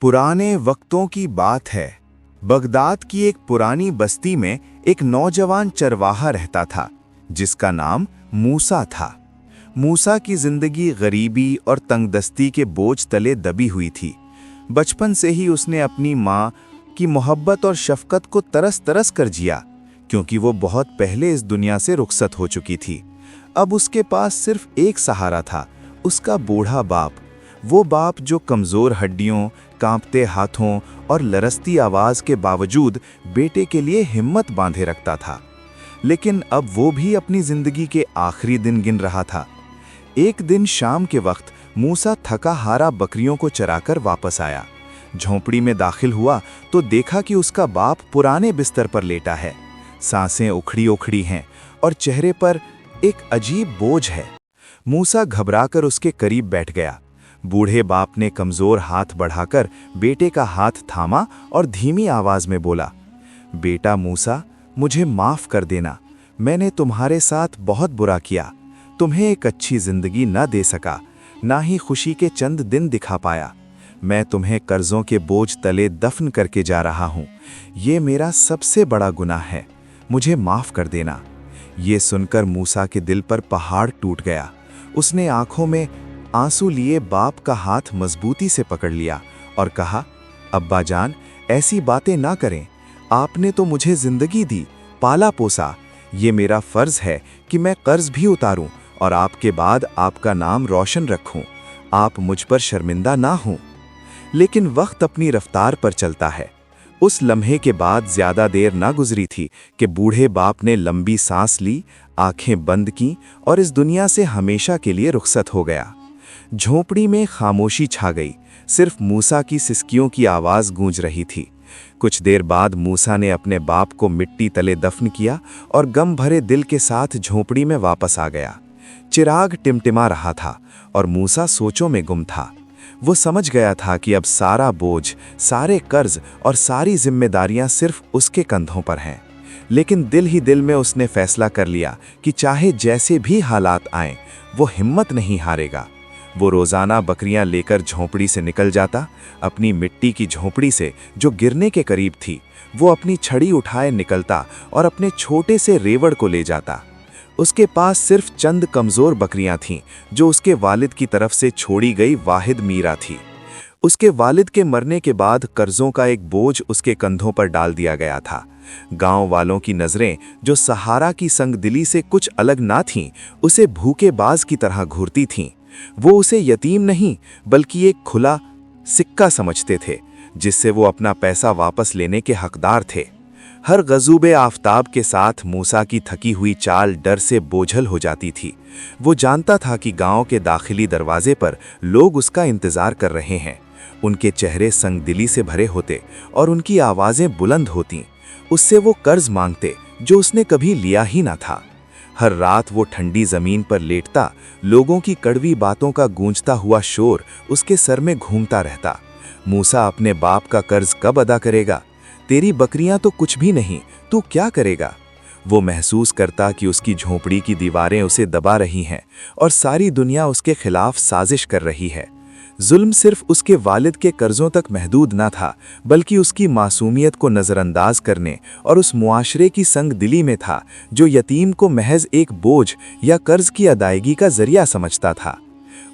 पुराने वक्तों की बात है। बगदाद की एक पुरानी बस्ती में एक नौजवान चरवाहा रहता था जिसका नाम मूसा था। मूसा की जिंदगी गरीबी और तंगदस्ती के बोझ तले दबी हुई थी। बचपन से ही उसने अपनी माँ की मोहब्बत और शफकत को तरस तरस कर जिया, क्योंकि वो बहुत पहले इस दुनिया से रुखसत हो चुकी थी। अब उसके पास सिर्फ एक सहारा था, उसका बूढ़ा बाप। वो बाप जो कमज़ोर हड्डियों, कांपते हाथों और लरसती आवाज़ के बावजूद बेटे के लिए हिम्मत बांधे रखता था। लेकिन अब वो भी अपनी ज़िंदगी के आखिरी दिन गिन रहा था। एक दिन शाम के वक्त मूसा थका हारा बकरियों को चराकर वापस आया। झोंपड़ी में दाखिल हुआ तो देखा कि उसका बाप पुराने बिस्तर पर लेटा है। सांसें उखड़ी उखड़ी हैं और चेहरे पर एक अजीब बोझ है। मूसा घबराकर उसके करीब बैठ गया। बूढ़े बाप ने कमज़ोर हाथ बढ़ाकर बेटे का हाथ थामा और धीमी आवाज़ में बोला, बेटा मूसा, मुझे माफ़ कर देना। मैंने तुम्हारे साथ बहुत बुरा किया। तुम्हें एक अच्छी ज़िंदगी न दे सका, ना ही खुशी के चंद दिन दिखा पाया। मैं तुम्हें कर्ज़ों के बोझ तले दफन करके जा रहा हूँ। ये मेरा सबसे बड़ा गुनाह है। मुझे माफ़ कर देना। ये सुनकर मूसा के दिल पर पहाड़ टूट गया। उसने आंखों में आंसू लिए बाप का हाथ मजबूती से पकड़ लिया और कहा, अब्बा जान, ऐसी बातें ना करें। आपने तो मुझे जिंदगी दी, पाला पोसा। ये मेरा फर्ज है कि मैं कर्ज भी उतारूं और आपके बाद आपका नाम रोशन रखूं। आप मुझ पर शर्मिंदा ना हों। लेकिन वक्त अपनी रफ्तार पर चलता है। उस लम्हे के बाद ज्यादा देर ना गुजरी थी कि बूढ़े बाप ने लंबी सांस ली, आंखें बंद की और इस दुनिया से हमेशा के लिए रुखसत हो गया। झोंपड़ी में खामोशी छा गई। सिर्फ मूसा की सिसकियों की आवाज़ गूंज रही थी। कुछ देर बाद मूसा ने अपने बाप को मिट्टी तले दफन किया और गम भरे दिल के साथ झोंपड़ी में वापस आ गया। चिराग टिमटिमा रहा था और मूसा सोचों में गुम था। वो समझ गया था कि अब सारा बोझ, सारे कर्ज और सारी जिम्मेदारियां सिर्फ उसके कंधों पर हैं। लेकिन दिल ही दिल में उसने फैसला कर लिया कि चाहे जैसे भी हालात आएं, वो हिम्मत नहीं हारेगा। वो रोज़ाना बकरियां लेकर झोंपड़ी से निकल जाता। अपनी मिट्टी की झोंपड़ी से जो गिरने के करीब थी, वो अपनी छड़ी उठाए निकलता और अपने छोटे से रेवड़ को ले जाता। उसके पास सिर्फ चंद कमज़ोर बकरियां थीं जो उसके वालिद की तरफ से छोड़ी गई वाहिद मीरा थी। उसके वालिद के मरने के बाद कर्जों का एक बोझ उसके कंधों पर डाल दिया गया था। गांव वालों की नज़रें, जो सहारा की संगदिली से कुछ अलग ना थीं, उसे भूखेबाज की तरह घूरती थीं। वो उसे यतीम नहीं बल्कि एक खुला सिक्का समझते थे, जिससे वो अपना पैसा वापस लेने के हकदार थे। हर गज़ूबे आफताब के साथ मूसा की थकी हुई चाल डर से बोझल हो जाती थी। वो जानता था कि गांव के दाखिली दरवाजे पर लोग उसका इंतज़ार कर रहे हैं। उनके चेहरे संगदिली से भरे होते और उनकी आवाज़ें बुलंद होतीं। उससे वो कर्ज मांगते जो उसने कभी लिया ही ना था। हर रात वो ठंडी ज़मीन पर लेटता। लोगों की कड़वी बातों का गूंजता हुआ शोर उसके सर में घूमता रहता। मूसा, अपने बाप का कर्ज कब अदा करेगा? तेरी बकरियां तो कुछ भी नहीं, तू क्या करेगा? वो महसूस करता कि उसकी झोंपड़ी की दीवारें उसे दबा रही हैं और सारी दुनिया उसके खिलाफ साजिश कर रही है। जुल्म सिर्फ उसके वालिद के कर्जों तक महदूद ना था, बल्कि उसकी मासूमियत को नज़रअंदाज करने और उस मुआशरे की संग दिली में था जो यतीम को महज एक बोझ या कर्ज की अदायगी का जरिया समझता था।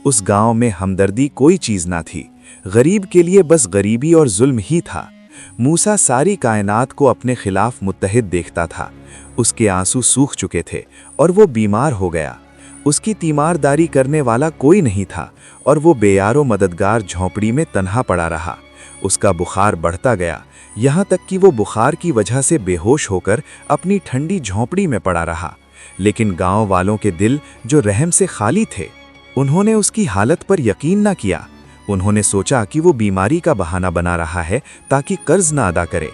उस गांव में हमदर्दी कोई चीज़ ना थी। गरीब के लिए बस गरीबी और जुल्म ही था। मूसा सारी कायनात को अपने खिलाफ मुत्तहिद देखता था। उसके आंसू सूख चुके थे और वो बीमार हो गया। उसकी तीमारदारी करने वाला कोई नहीं था और वो बेयारो मददगार झोंपड़ी में तन्हा पड़ा रहा। उसका बुखार बढ़ता गया, यहाँ तक कि वो बुखार की वजह से बेहोश होकर अपनी ठंडी झोंपड़ी में पड़ा रहा। लेकिन गांव वालों के दिल जो रहम से खाली थे, उन्होंने उसकी हालत पर यकीन न किया। उन्होंने सोचा कि वो बीमारी का बहाना बना रहा है ताकि कर्ज ना अदा करे।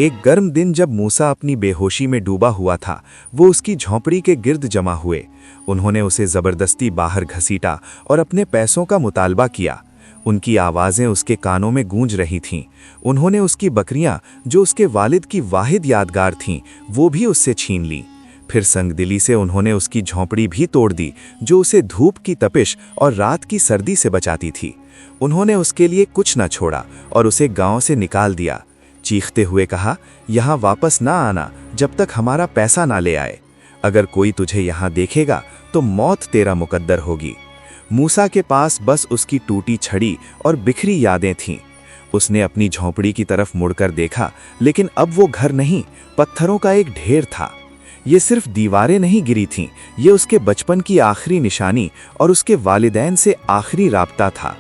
एक गर्म दिन जब मूसा अपनी बेहोशी में डूबा हुआ था, वो उसकी झोंपड़ी के गिर्द जमा हुए। उन्होंने उसे ज़बरदस्ती बाहर घसीटा और अपने पैसों का मुतालबा किया। उनकी आवाज़ें उसके कानों में गूंज रही थीं। उन्होंने उसकी बकरियां, जो उसके वालिद की वाहिद यादगार थीं, वो भी उससे छीन लीं। फिर संगदिली से उन्होंने उसकी झोंपड़ी भी तोड़ दी, जो उसे धूप की तपिश और रात की सर्दी से बचाती थी। उन्होंने उसके लिए कुछ न छोड़ा और उसे गांव से निकाल दिया। चीखते हुए कहा, यहाँ वापस ना आना जब तक हमारा पैसा ना ले आए। अगर कोई तुझे यहाँ देखेगा तो मौत तेरा मुकद्दर होगी। मूसा के पास बस उसकी टूटी छड़ी और बिखरी यादें थीं। उसने अपनी झोंपड़ी की तरफ मुड़कर देखा, लेकिन अब वो घर नहीं, पत्थरों का एक ढेर था। ये सिर्फ दीवारें नहीं गिरी थीं, ये उसके बचपन की आखिरी निशानी और उसके वालिदैन से आखिरी राब्ता था।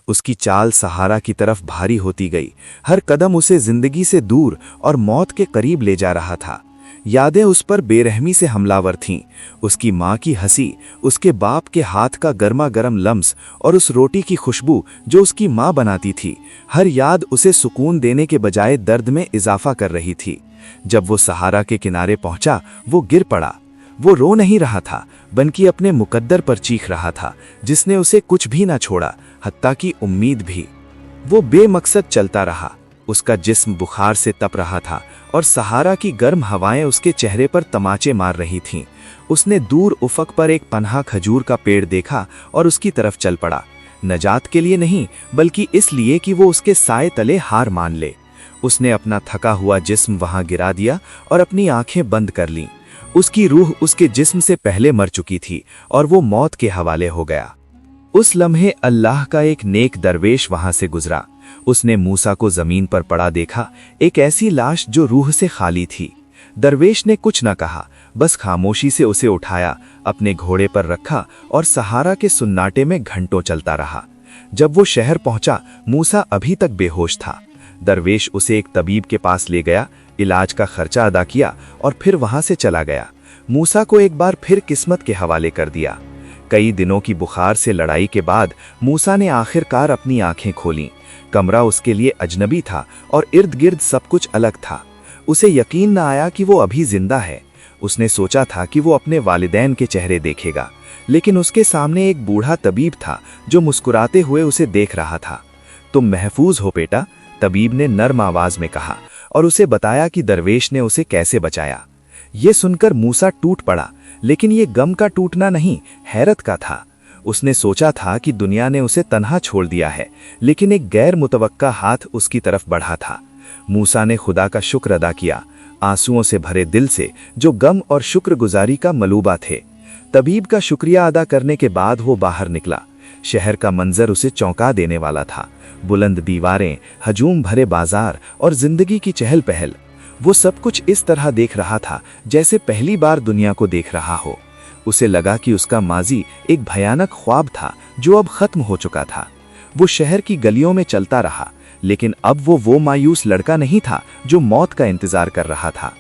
उसकी चाल सहारा की तरफ भारी होती गई। हर कदम उसे जिंदगी से दूर और मौत के करीब ले जा रहा था। यादें उस पर बेरहमी से हमलावर थीं। उसकी माँ की हंसी, उसके बाप के हाथ का गर्मा गर्म लम्स और उस रोटी की खुशबू जो उसकी माँ बनाती थी, हर याद उसे सुकून देने के बजाय दर्द में इजाफा कर रही थी। जब वो सहारा के किनारे पहुंचा, वो गिर पड़ा। वो रो नहीं रहा था, बल्कि अपने मुकद्दर पर चीख रहा था, जिसने उसे कुछ भी ना छोड़ा, हत्ता की उम्मीद भी। वो बेमकसद चलता रहा। उसका जिस्म बुखार से तप रहा था और सहारा की गर्म हवाएं उसके चेहरे पर तमाचे मार रही थीं। उसने दूर उफक पर एक पनहा खजूर का पेड़ देखा और उसकी तरफ चल पड़ा। नजात के लिए नहीं, बल्कि इसलिए कि वो उसके साए तले हार मान ले। उसने अपना थका हुआ जिस्म वहां गिरा दिया और अपनी आंखें बंद कर लीं। उसकी रूह उसके जिस्म से पहले मर चुकी थी और वो मौत के हवाले हो गया। उस लम्हे अल्लाह का एक नेक दरवेश वहां से गुजरा। उसने मूसा को जमीन पर पड़ा देखा, एक ऐसी लाश जो रूह से खाली थी। दरवेश ने कुछ न कहा, बस खामोशी से उसे उठाया, अपने घोड़े पर रखा और सहारा के सुन्नाटे में घंटों चलता रहा। जब वो शहर पहुंचा, मूसा अभी तक बेहोश था। दरवेश उसे एक तबीब के पास ले गया, इलाज का खर्चा अदा किया और फिर वहां से चला गया। मूसा को एक बार फिर किस्मत के हवाले कर दिया। कई दिनों की बुखार से लड़ाई के बाद मूसा ने आखिरकार अपनी आंखें खोलीं। कमरा उसके लिए अजनबी था और इर्द गिर्द सब कुछ अलग था। उसे यकीन न आया कि वो अभी जिंदा है। उसने सोचा था कि वो अपने वालिदैन के चेहरे देखेगा, लेकिन उसके सामने एक बूढ़ा तबीब था जो मुस्कुराते हुए उसे देख रहा था। तुम महफूज हो बेटा, तबीब ने नर्म आवाज में कहा और उसे बताया कि दरवेश ने उसे कैसे बचाया। ये सुनकर मूसा टूट पड़ा, लेकिन ये गम का टूटना नहीं, हैरत का था। उसने सोचा था कि दुनिया ने उसे तन्हा छोड़ दिया है, लेकिन एक गैर मुतवक्का हाथ उसकी तरफ बढ़ा था। मूसा ने खुदा का शुक्र अदा किया, आंसुओं से भरे दिल से, जो गम और शुक्रगुजारी का मलूबा थे। तबीब का शुक्रिया अदा करने के बाद वो बाहर निकला। शहर का मंजर उसे चौंका देने वाला था। बुलंद दीवारें, हजूम भरे बाजार और जिंदगी की चहल पहल। वो सब कुछ इस तरह देख रहा था जैसे पहली बार दुनिया को देख रहा हो। उसे लगा कि उसका माजी एक भयानक ख्वाब था जो अब खत्म हो चुका था। वो शहर की गलियों में चलता रहा, लेकिन अब वो मायूस लड़का नहीं था जो मौत का इंतजार कर रहा था।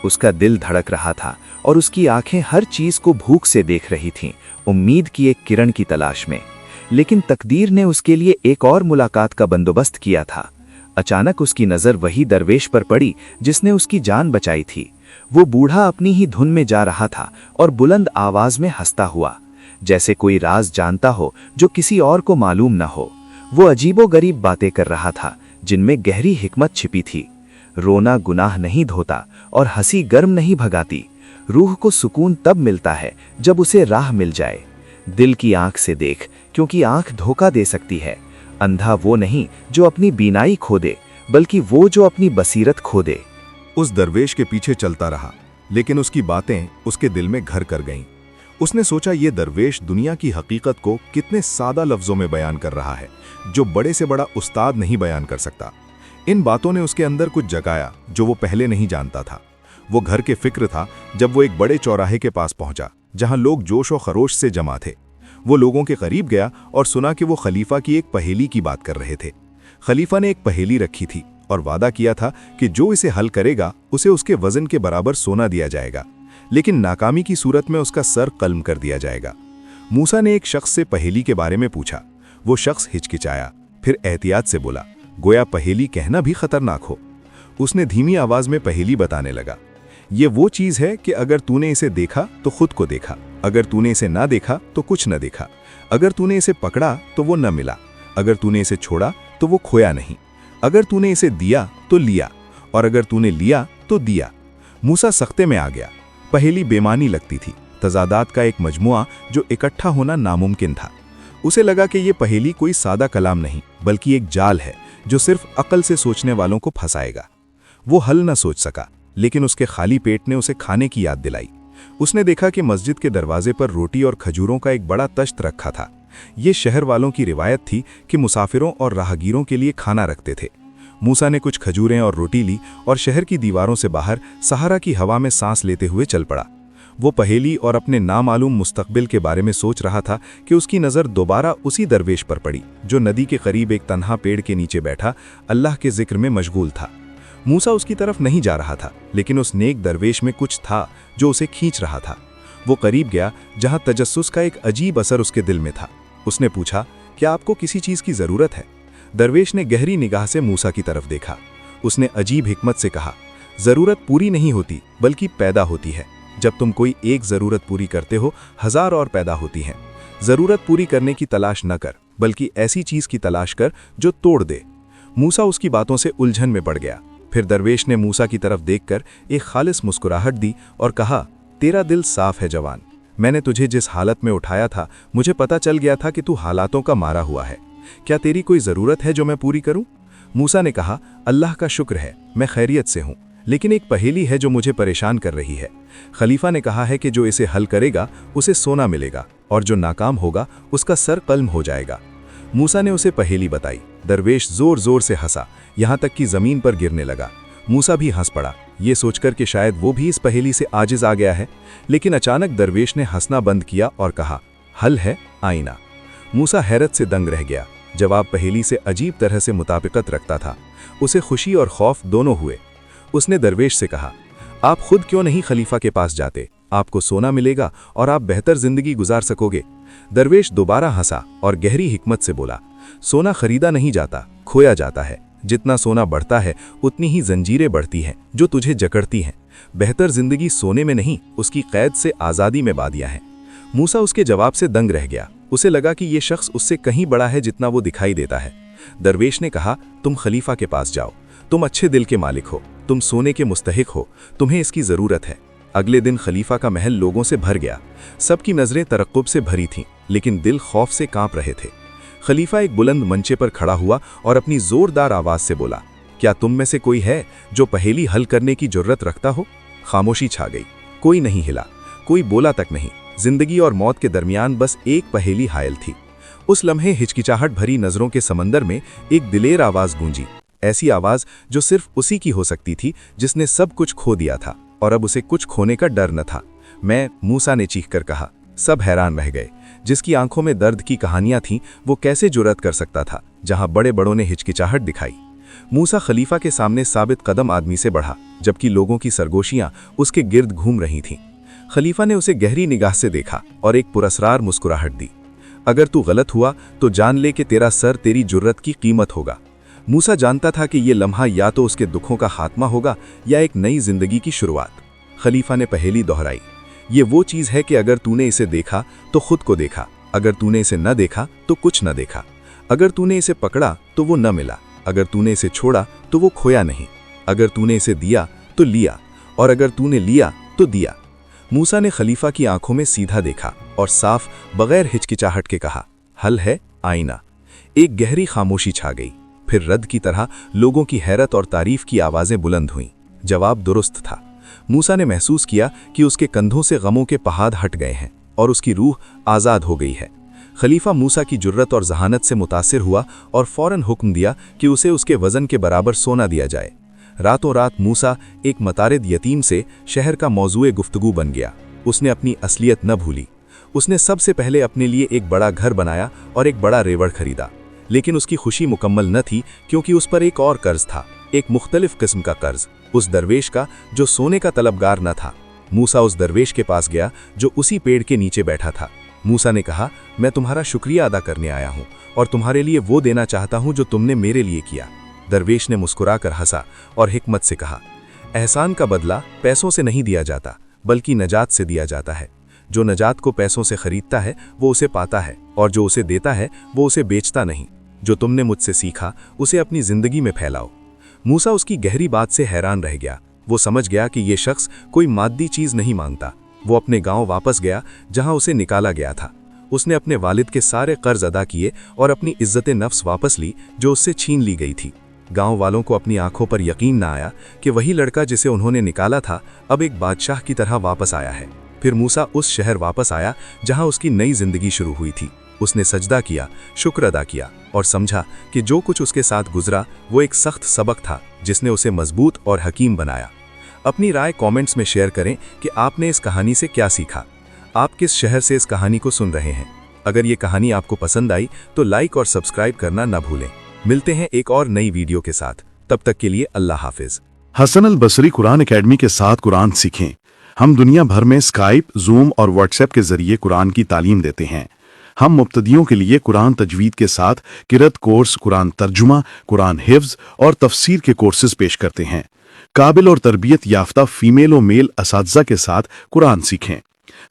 उसका दिल धड़क रहा था और उसकी आंखें हर चीज को भूख से देख रही थीं, उम्मीद की एक किरण की तलाश में। लेकिन तकदीर ने उसके लिए एक और मुलाकात का बंदोबस्त किया था। अचानक उसकी नजर वही दरवेश पर पड़ी जिसने उसकी जान बचाई थी। वो बूढ़ा अपनी ही धुन में जा रहा था और बुलंद आवाज में हंसता हुआ, जैसे कोई राज जानता हो जो किसी और को मालूम न हो। वो अजीबोगरीब बातें कर रहा था जिनमें गहरी हिकमत छिपी थी। रोना गुनाह नहीं धोता और हंसी गर्म नहीं भगाती। रूह को सुकून तब मिलता है जब उसे राह मिल जाए। दिल की आंख से देख, क्योंकि आंख धोखा दे सकती है। अंधा वो नहीं जो अपनी बीनाई खो दे, बल्कि वो जो अपनी बसीरत खो दे। उस दरवेश के पीछे चलता रहा, लेकिन उसकी बातें उसके दिल में घर कर गईं। उसने सोचा ये दरवेश दुनिया की हकीकत को कितने सादा लफ्जों में बयान कर रहा है, जो बड़े से बड़ा उस्ताद नहीं बयान कर सकता। इन बातों ने उसके अंदर कुछ जगाया जो वो पहले नहीं जानता था। वो घर के फिक्र था जब वो एक बड़े चौराहे के पास पहुंचा, जहां लोग जोश और खरोश से जमा थे। वो लोगों के करीब गया और सुना कि वो खलीफा की एक पहेली की बात कर रहे थे। खलीफा ने एक पहेली रखी थी और वादा किया था कि जो इसे हल करेगा उसे उसके वजन के बराबर सोना दिया जाएगा, लेकिन नाकामी की सूरत में उसका सर कल्म कर दिया जाएगा। मूसा ने एक शख्स से पहेली के बारे में पूछा। वो शख्स हिचकिचाया, फिर एहतियात से बोला, गोया पहेली कहना भी खतरनाक हो। उसने धीमी आवाज में पहेली बताने लगा, ये वो चीज है कि अगर तूने इसे देखा तो खुद को देखा, अगर तूने इसे ना देखा तो कुछ न देखा, अगर तूने इसे पकड़ा तो वो न मिला, अगर तूने इसे छोड़ा तो वो खोया नहीं, अगर तूने इसे दिया तो लिया, और अगर तूने लिया तो दिया। मूसा सख्ते में आ गया। पहेली बेमानी लगती थी, तजादात का एक मजमुआ जो इकट्ठा होना नामुमकिन था। उसे लगा कि ये पहेली कोई सादा कलाम नहीं बल्कि एक जाल है जो सिर्फ अकल से सोचने वालों को फंसाएगा। वो हल न सोच सका, लेकिन उसके खाली पेट ने उसे खाने की याद दिलाई। उसने देखा कि मस्जिद के दरवाजे पर रोटी और खजूरों का एक बड़ा तश्त रखा था। ये शहर वालों की रिवायत थी कि मुसाफिरों और राहगीरों के लिए खाना रखते थे। मूसा ने कुछ खजूरें और रोटी ली और शहर की दीवारों से बाहर सहारा की हवा में सांस लेते हुए चल पड़ा। वो पहेली और अपने नामालूम मुस्तकबिल के बारे में सोच रहा था कि उसकी नज़र दोबारा उसी दरवेश पर पड़ी जो नदी के करीब एक तन्हा पेड़ के नीचे बैठा अल्लाह के जिक्र में मशगूल था। मूसा उसकी तरफ नहीं जा रहा था, लेकिन उस नेक दरवेश में कुछ था जो उसे खींच रहा था। वो करीब गया जहां तजस्सुस का एक अजीब असर उसके दिल में था। उसने पूछा, क्या आपको किसी चीज़ की ज़रूरत है? दरवेश ने गहरी निगाह से मूसा की तरफ देखा। उसने अजीब हिकमत से कहा, ज़रूरत पूरी नहीं होती बल्कि पैदा होती है। जब तुम कोई एक ज़रूरत पूरी करते हो, 1000 और पैदा होती हैं। ज़रूरत पूरी करने की तलाश न कर, बल्कि ऐसी चीज़ की तलाश कर जो तोड़ दे। मूसा उसकी बातों से उलझन में पड़ गया। फिर दरवेश ने मूसा की तरफ देखकर एक खालिस मुस्कुराहट दी और कहा, तेरा दिल साफ है जवान। मैंने तुझे जिस हालत में उठाया था, मुझे पता चल गया था कि तू हालातों का मारा हुआ है। क्या तेरी कोई ज़रूरत है जो मैं पूरी करूं? मूसा ने कहा, अल्लाह का शुक्र है, मैं खैरियत से हूं, लेकिन एक पहेली है जो मुझे परेशान कर रही है। खलीफा ने कहा है कि जो इसे हल करेगा उसे सोना मिलेगा और जो नाकाम होगा उसका सर कल्म हो जाएगा। मूसा ने उसे पहेली बताई। दरवेश जोर जोर से हंसा, यहाँ तक कि ज़मीन पर गिरने लगा। मूसा भी हंस पड़ा, ये सोचकर कि शायद वो भी इस पहेली से आजिज आ गया है। लेकिन अचानक दरवेश ने हंसना बंद किया और कहा, हल है आईना। मूसा हैरत से दंग रह गया। जवाब पहेली से अजीब तरह से मुताबिकत रखता था। उसे खुशी और खौफ दोनों हुए। उसने दरवेश से कहा, आप खुद क्यों नहीं खलीफा के पास जाते? आपको सोना मिलेगा और आप बेहतर जिंदगी गुजार सकोगे। दरवेश दोबारा हंसा और गहरी हिकमत से बोला, सोना खरीदा नहीं जाता, खोया जाता है। जितना सोना बढ़ता है उतनी ही जंजीरें बढ़ती हैं जो तुझे जकड़ती हैं। बेहतर जिंदगी सोने में नहीं, उसकी कैद से आज़ादी में बादियाँ हैं। मूसा उसके जवाब से दंग रह गया। उसे लगा कि ये शख्स उससे कहीं बड़ा है जितना वो दिखाई देता है। दरवेश ने कहा, तुम खलीफा के पास जाओ, तुम अच्छे दिल के मालिक हो, तुम सोने के मुस्तहिक हो, तुम्हें इसकी ज़रूरत है। अगले दिन खलीफा का महल लोगों से भर गया। सबकी नज़रें तरक्कुब से भरी थीं, लेकिन दिल खौफ से कांप रहे थे। खलीफा एक बुलंद मंचे पर खड़ा हुआ और अपनी ज़ोरदार आवाज़ से बोला, क्या तुम में से कोई है जो पहेली हल करने की जुर्रत रखता हो? खामोशी छा गई, कोई नहीं हिला, कोई बोला तक नहीं। जिंदगी और मौत के दरमियान बस एक पहेली हायल थी। उस लम्हे हिचकिचाहट भरी नज़रों के समंदर में एक दिलेर आवाज़ गूंजी, ऐसी आवाज़ जो सिर्फ उसी की हो सकती थी जिसने सब कुछ खो दिया था और अब उसे कुछ खोने का डर न था। मैं, मूसा ने चीखकर कहा। सब हैरान रह गए। जिसकी आंखों में दर्द की कहानियां थीं, वो कैसे जुर्रत कर सकता था जहां बड़े बड़ों ने हिचकिचाहट दिखाई। मूसा खलीफा के सामने साबित कदम आदमी से बढ़ा, जबकि लोगों की सरगोशियां उसके गिर्द घूम रही थीं। खलीफा ने उसे गहरी निगाह से देखा और एक पुरस्रार मुस्कुराहट दी। अगर तू गलत हुआ तो जान ले कि तेरा सर तेरी जुर्रत की कीमत होगा। मूसा जानता था कि ये लम्हा या तो उसके दुखों का खात्मा होगा या एक नई जिंदगी की शुरुआत। खलीफा ने पहेली दोहराई, ये वो चीज़ है कि अगर तूने इसे देखा तो खुद को देखा, अगर तूने इसे न देखा तो कुछ न देखा, अगर तूने इसे पकड़ा तो वो न मिला, अगर तूने इसे छोड़ा तो वो खोया नहीं, अगर तूने इसे दिया तो लिया, और अगर तूने लिया तो दिया। मूसा ने खलीफा की आंखों में सीधा देखा और साफ बगैर हिचकिचाहट के कहा, हल है आईना। एक गहरी खामोशी छा गई। फिर रद्द की तरह लोगों की हैरत और तारीफ की आवाज़ें बुलंद हुईं। जवाब दुरुस्त था। मूसा ने महसूस किया कि उसके कंधों से गमों के पहाड़ हट गए हैं और उसकी रूह आज़ाद हो गई है। खलीफा मूसा की जुर्रत और जहानत से मुतासिर हुआ और फौरन हुक्म दिया कि उसे उसके वज़न के बराबर सोना दिया जाए। रातों रात मूसा एक मतारिद यतीम से शहर का मौजूए गुफ्तगू बन गया। उसने अपनी असलियत न भूली। उसने सबसे पहले अपने लिए एक बड़ा घर बनाया और एक बड़ा रेवड़ खरीदा। लेकिन उसकी खुशी मुकम्मल न थी, क्योंकि उस पर एक और कर्ज था, एक मुख्तलिफ किस्म का कर्ज, उस दरवेश का जो सोने का तलबगार न था। मूसा उस दरवेश के पास गया जो उसी पेड़ के नीचे बैठा था। मूसा ने कहा, मैं तुम्हारा शुक्रिया अदा करने आया हूँ और तुम्हारे लिए वो देना चाहता हूँ जो तुमने मेरे लिए किया। दरवेश ने मुस्कुराकर हंसा और हिकमत से कहा, एहसान का बदला पैसों से नहीं दिया जाता, बल्कि नजात से दिया जाता है। जो नजात को पैसों से खरीदता है वो उसे पाता है, और जो उसे देता है वो उसे बेचता नहीं। जो तुमने मुझसे सीखा उसे अपनी जिंदगी में फैलाओ। मूसा उसकी गहरी बात से हैरान रह गया। वो समझ गया कि ये शख्स कोई मादी चीज नहीं मांगता। वो अपने गांव वापस गया जहां उसे निकाला गया था। उसने अपने वालिद के सारे कर्ज अदा किए और अपनी इज्जत नफ्स वापस ली जो उससे छीन ली गई थी। गांव वालों को अपनी आंखों पर यकीन न आया कि वही लड़का जिसे उन्होंने निकाला था अब एक बादशाह की तरह वापस आया है। फिर मूसा उस शहर वापस आया जहां उसकी नई जिंदगी शुरू हुई थी। उसने सजदा किया, शुक्र अदा किया और समझा कि जो कुछ उसके साथ गुजरा वो एक सख्त सबक था जिसने उसे मजबूत और हकीम बनाया। अपनी राय कमेंट्स में शेयर करें कि आपने इस कहानी से क्या सीखा। आप किस शहर से इस कहानी को सुन रहे हैं? अगर ये कहानी आपको पसंद आई तो लाइक और सब्सक्राइब करना न भूलें। मिलते हैं एक और नई वीडियो के साथ, तब तक के लिए अल्लाह हाफिज। हसन अल बसरी कुरान एकेडमी के साथ कुरान सीखें। हम दुनिया भर में स्काइप, जूम और व्हाट्सएप के जरिए कुरान की तालीम देते हैं। हम मुब्तदियों के लिए कुरान तजवीद के साथ किरत कोर्स, कुरान तर्जुमा, कुरान हिफ्ज और तफसीर के कोर्सेज पेश करते हैं। काबिल और तरबियत याफ्ता फीमेल और मेल असातिज़ा के साथ कुरान सीखें।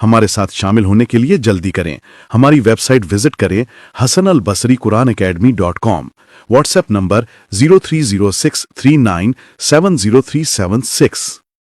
हमारे साथ शामिल होने के लिए जल्दी करें। हमारी वेबसाइट विजिट करें hasanalbasriquranacademy.com। WhatsApp number 030639703776।